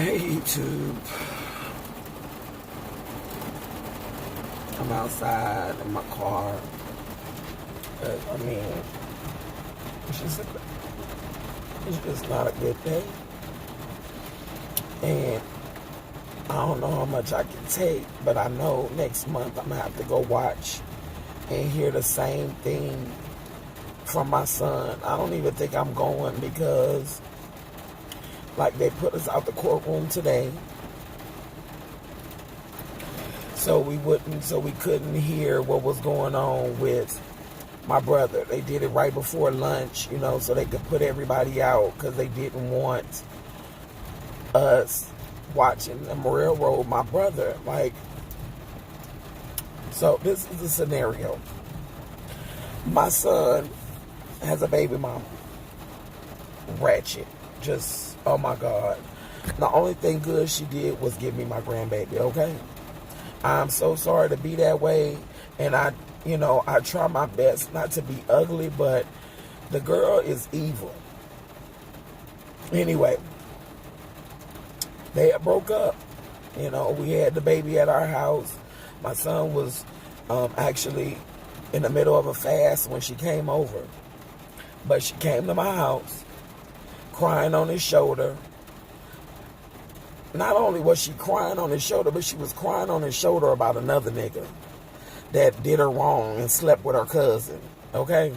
Hey YouTube, I'm outside in my car. I mean, it's just not a good day. And I don't know how much I can take, but I know next month I'm gonna have to go watch and hear the same thing from my son. I don't even think I'm going because like they put us out the courtroom today. So we couldn't hear what was going on with my brother. They did it right before lunch, so they could put everybody out because they didn't want us watching them railroad my brother. So this is the scenario. My son has a baby mama. Ratchet. Just, oh my God. The only thing good she did was give me my grandbaby, okay? I'm so sorry to be that way, and I try my best not to be ugly, but the girl is evil. Anyway, they had broke up. We had the baby at our house. My son was actually in the middle of a fast when she came over. But she came to my house crying on his shoulder. Not only was she crying on his shoulder, but she was crying on his shoulder about another nigga that did her wrong and slept with her cousin, okay?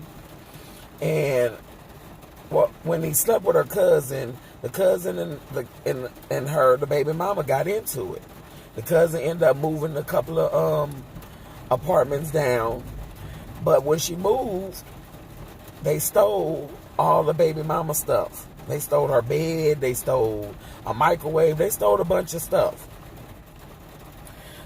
And when he slept with her cousin, the cousin and her, the baby mama, got into it. The cousin ended up moving a couple of apartments down. But when she moved, they stole all the baby mama stuff. They stole her bed, they stole a microwave, they stole a bunch of stuff.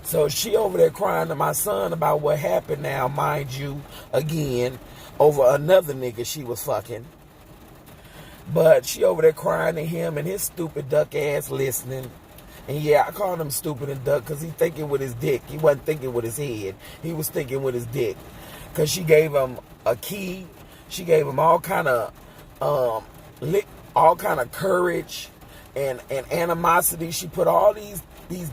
So she over there crying to my son about what happened now, mind you, again, over another nigga she was fucking. But she over there crying to him and his stupid duck ass listening. And yeah, I called him stupid and duck because he thinking with his dick. He wasn't thinking with his head. He was thinking with his dick. Because she gave him a key. She gave him all kind of courage and animosity. She put all these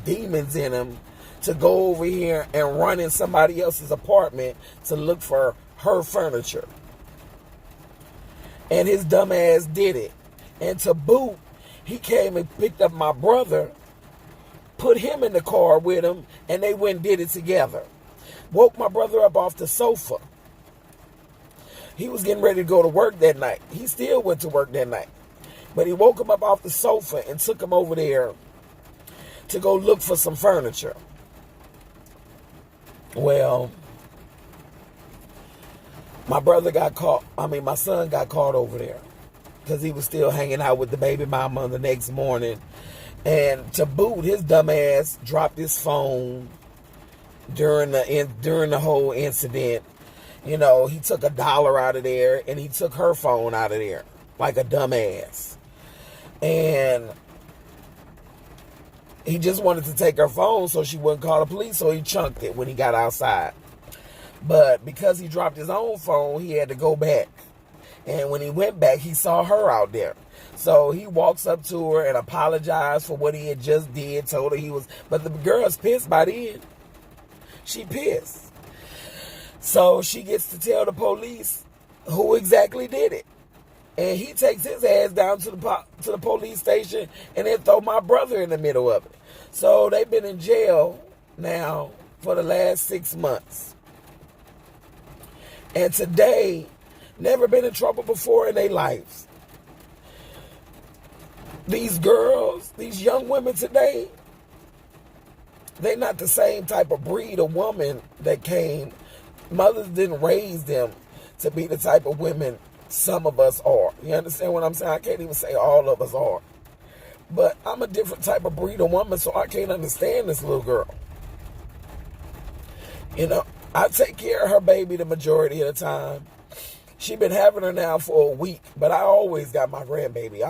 demons in him to go over here and run in somebody else's apartment to look for her furniture. And his dumb ass did it. And to boot, he came and picked up my brother, put him in the car with him, and they went and did it together. Woke my brother up off the sofa. He was getting ready to go to work that night. He still went to work that night. But he woke him up off the sofa and took him over there to go look for some furniture. Well, my son got caught over there because he was still hanging out with the baby mama the next morning. And to boot, his dumb ass dropped his phone during the whole incident. He took $1 out of there and he took her phone out of there like a dumbass. And he just wanted to take her phone so she wouldn't call the police, so he chunked it when he got outside. But because he dropped his own phone, he had to go back. And when he went back, he saw her out there. So he walks up to her and apologized for what he had just did, told her but the girl's pissed by then. She pissed. So she gets to tell the police who exactly did it. And he takes his ass down to the police station and then throw my brother in the middle of it. So they've been in jail now for the last 6 months. And today, never been in trouble before in their lives. These girls, these young women today, they're not the same type of breed of woman that came. Mothers didn't raise them to be the type of women some of us are. You understand what I'm saying? I can't even say all of us are. But I'm a different type of breed of woman, so I can't understand this little girl. I take care of her baby the majority of the time. She been having her now for a week, but I always got my grandbaby.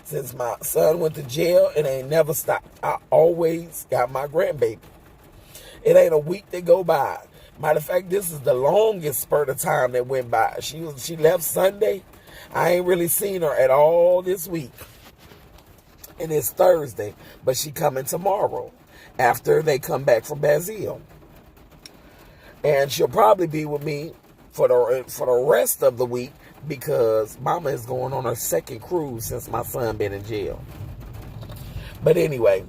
Since my son went to jail, it ain't never stopped. I always got my grandbaby. It ain't a week that go by. Matter of fact, this is the longest spurt of time that went by. She left Sunday. I ain't really seen her at all this week. And it's Thursday, but she coming tomorrow after they come back from Brazil. And she'll probably be with me for the rest of the week because Mama is going on her second cruise since my son been in jail. But anyway,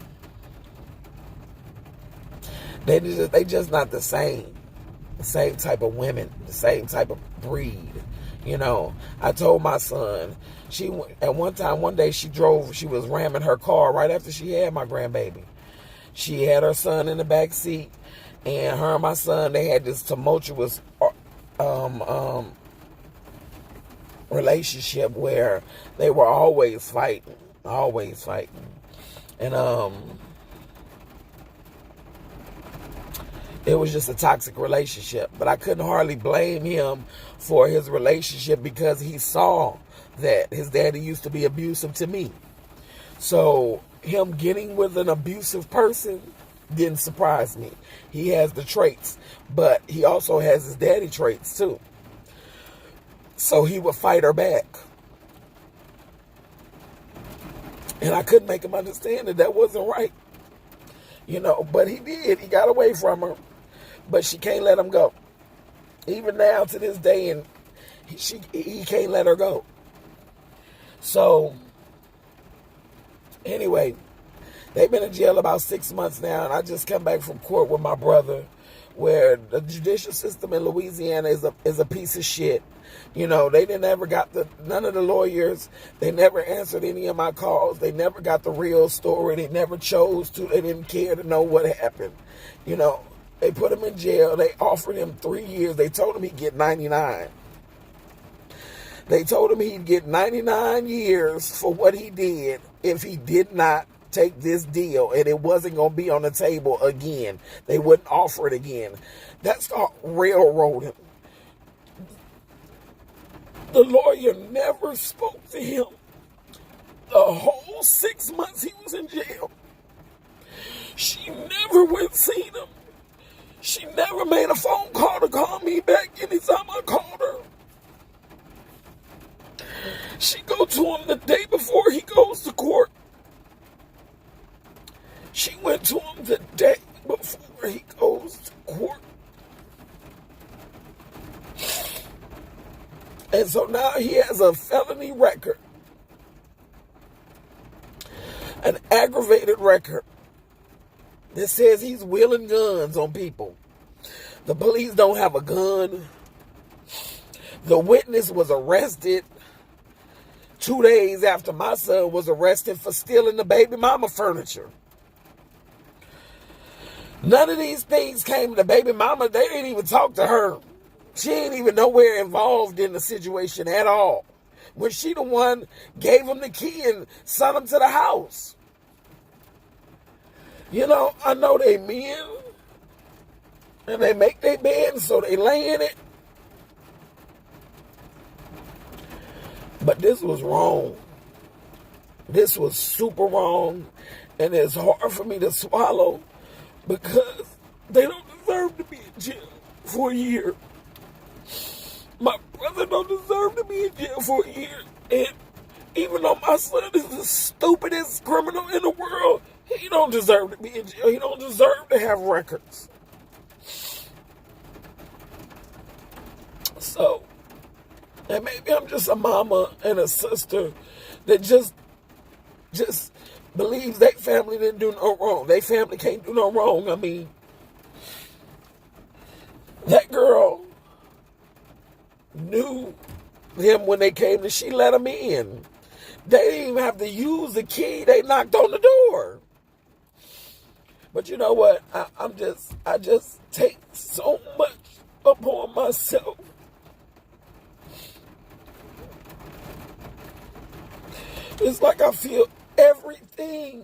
they just not the same type of women, the same type of breed. You know, I told my son, one day she was ramming her car right after she had my grandbaby. She had her son in the back seat, and her and my son, they had this tumultuous relationship where they were always fighting. And it was just a toxic relationship. But I couldn't hardly blame him for his relationship because he saw that his daddy used to be abusive to me. So him getting with an abusive person didn't surprise me. He has the traits, but he also has his daddy traits too. So he would fight her back. And I couldn't make him understand that wasn't right. You know, but he did. He got away from her. But she can't let him go. Even now to this day, and he can't let her go. So, anyway, they've been in jail about 6 months now, and I just come back from court with my brother, where the judicial system in Louisiana is a piece of shit. You know, they didn't ever got none of the lawyers, they never answered any of my calls, they never got the real story, they never chose to, they didn't care to know what happened. You know, they put him in jail, they offered him 3 years, they told him he'd get 99. They told him he'd get 99 years for what he did if he did not take this deal, and it wasn't going to be on the table again. They wouldn't offer it again. That's called railroading. The lawyer never spoke to him the whole 6 months he was in jail. She never went seen him. She never made a phone call to call me back anytime I called her. She go to him the day before he goes to court. She went to him the day before he goes to court. And so now he has a felony record. An aggravated record that says he's wheeling guns on people. The police don't have a gun. The witness was arrested 2 days after my son was arrested for stealing the baby mama furniture. None of these things came to the baby mama. They didn't even talk to her. She ain't even nowhere involved in the situation at all. When she the one gave him the key and sent him to the house. You know, I know they men. And they make their bed, so they lay in it. But this was wrong. This was super wrong. And it's hard for me to swallow because they don't deserve to be in jail for a year. My brother don't deserve to be in jail for a year. And even though my son is the stupidest criminal in the world, he don't deserve to be in jail. He don't deserve to have records. So, and maybe I'm just a mama and a sister that just believes their family didn't do no wrong. Their family can't do no wrong. I mean, that girl knew him when they came and she let him in. They didn't even have to use the key. They knocked on the door. But you know what? I just take so much upon myself. It's like I feel everything.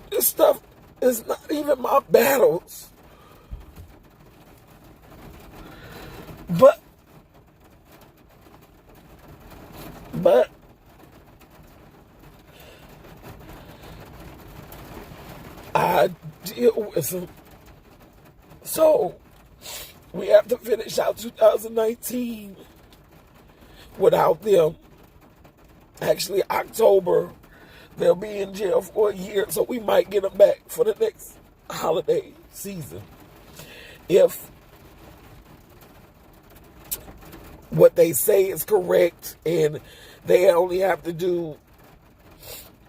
This stuff is not even my battles. But I deal with them. So we have to finish out 2019 without them. Actually, October, they'll be in jail for a year, so we might get them back for the next holiday season. If what they say is correct and they only have to do,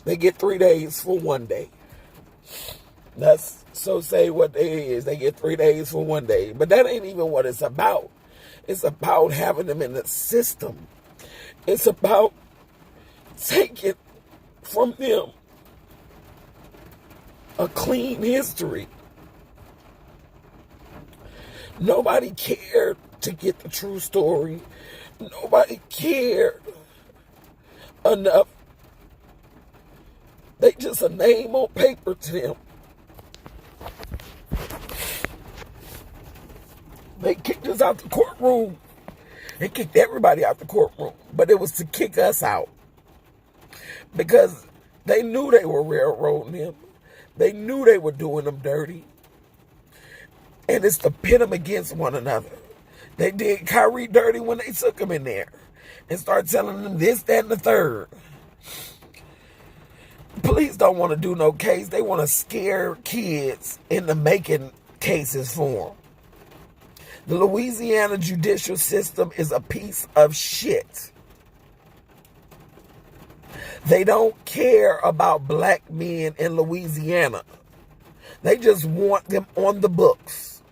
they get 3 days for 1 day. That's, so say what they is, they get 3 days for 1 day. But that ain't even what it's about. It's about having them in the system. It's about taking from them a clean history. Nobody cared to get the true story. Nobody cared enough. They just a name on paper to them. They kicked us out the courtroom. They kicked everybody out the courtroom. But it was to kick us out. Because they knew they were railroading him. They knew they were doing them dirty. And it's to pit them against one another. They did Kyrie dirty when they took him in there. And started telling them this, that, and the third. Police don't want to do no case. They want to scare kids into making cases for them. The Louisiana judicial system is a piece of shit. They don't care about black men in Louisiana. They just want them on the books.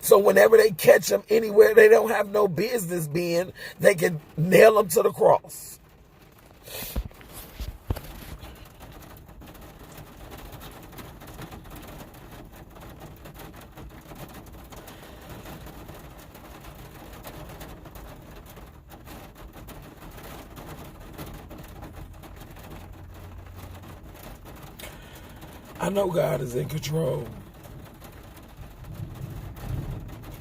So whenever they catch them anywhere they don't have no business being, they can nail them to the cross. I know God is in control.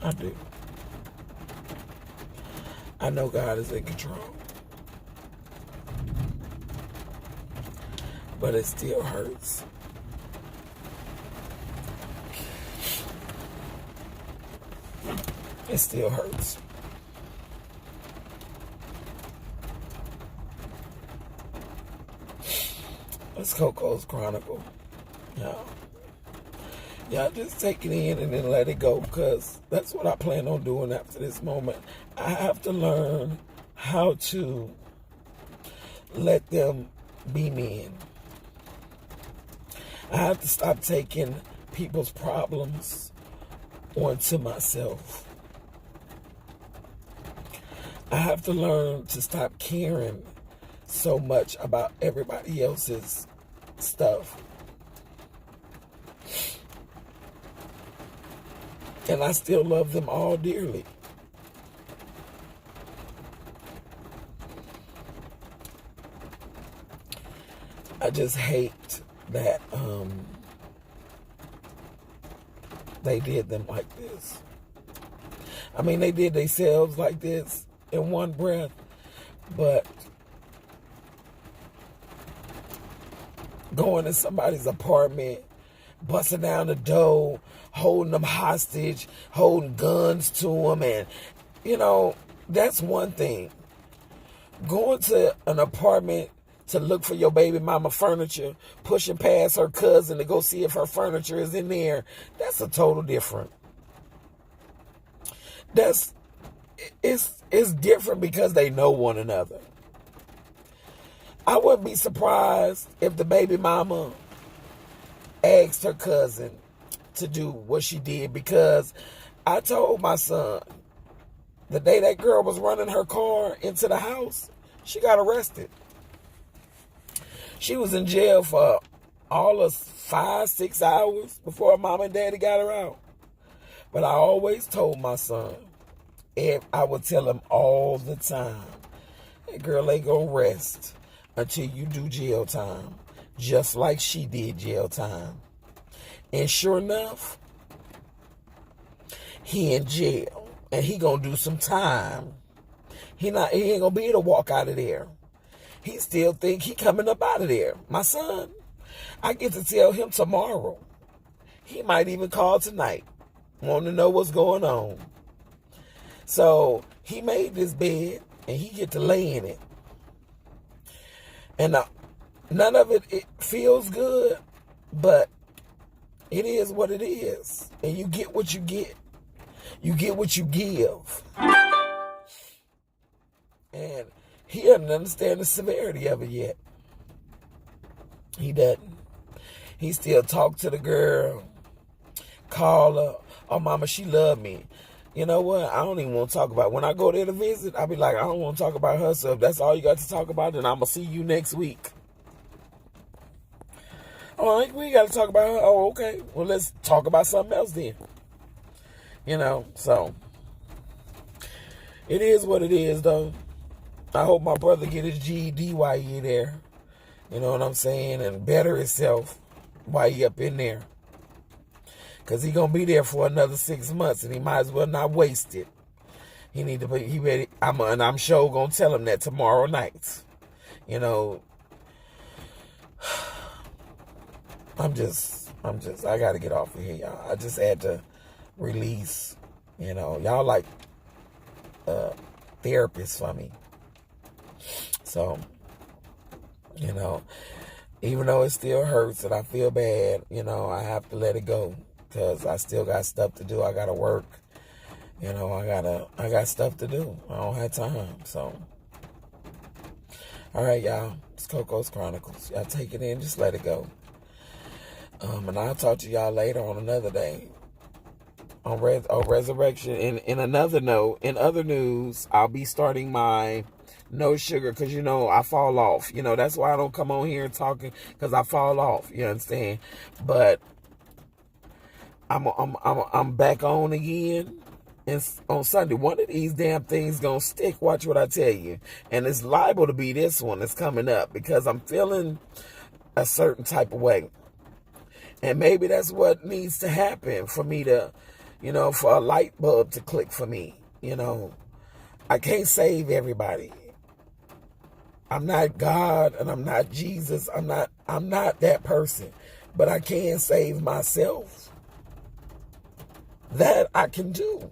I do. I know God is in control. But it still hurts. It still hurts. It's Coco's Chronicle. Y'all just take it in and then let it go, because that's what I plan on doing after this moment. I have to learn how to let them be men. I have to stop taking people's problems onto myself. I have to learn to stop caring so much about everybody else's stuff. And I still love them all dearly. I just hate that they did them like this. I mean, they did themselves like this in one breath, but going to somebody's apartment, busting down the door, holding them hostage, holding guns to them, and, you know, that's one thing. Going to an apartment to look for your baby mama furniture, pushing past her cousin to go see if her furniture is in there, that's a total different. It's different because they know one another. I wouldn't be surprised if the baby mama asked her cousin to do what she did, because I told my son the day that girl was running her car into the house, she got arrested. She was in jail for all of 5-6 hours before her mom and daddy got her out. But I always told my son, and I would tell him all the time, that girl ain't gonna rest until you do jail time, just like she did jail time. And sure enough, he in jail, and he gonna do some time. He ain't gonna be able to walk out of there. He still think he coming up out of there. My son, I get to tell him tomorrow. He might even call tonight, want to know what's going on. So he made this bed, and he get to lay in it. And none of it feels good, but it is what it is. And you get what you get. You get what you give. And he doesn't understand the severity of it yet. He doesn't. He still talk to the girl, call her. Oh, mama, she love me. You know what? I don't even want to talk about it. When I go there to visit, I'll be like, I don't want to talk about her. So if that's all you got to talk about, then I'm going to see you next week. Oh, we got to talk about her. Oh, okay. Well, let's talk about something else then. You know, so it is what it is, though. I hope my brother get his GED while he there. You know what I'm saying? And better himself while he up in there. Because he going to be there for another 6 months, and he might as well not waste it. He need to be, he ready. And I'm sure going to tell him that tomorrow night. You know, I got to get off of here, y'all. I just had to release, you know. Y'all like therapists for me. So, you know, even though it still hurts and I feel bad, you know, I have to let it go because I still got stuff to do. I got to work. You know, I got stuff to do. I don't have time. So, all right, y'all. It's Coco's Chronicles. Y'all take it in. Just let it go. And I'll talk to y'all later on another day. On Resurrection. In another note, in other news, I'll be starting my no sugar because, you know, I fall off. You know, that's why I don't come on here and talking because I fall off. You understand? But I'm back on again. And on Sunday, one of these damn things gonna stick. Watch what I tell you. And it's liable to be this one that's coming up because I'm feeling a certain type of way. And maybe that's what needs to happen for me to, you know, for a light bulb to click for me. You know, I can't save everybody. I'm not God and I'm not Jesus. I'm not that person. But I can save myself. That I can do.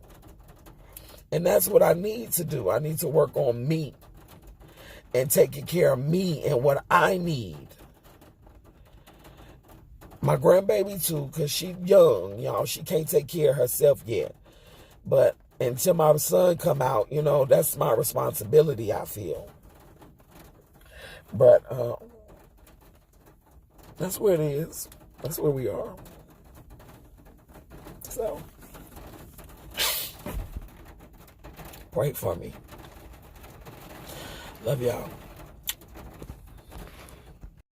And that's what I need to do. I need to work on me and taking care of me and what I need. My grandbaby too, because she's young, y'all. She can't take care of herself yet. But until my son come out, you know, that's my responsibility, I feel. But that's where it is. That's where we are. So, pray for me. Love y'all.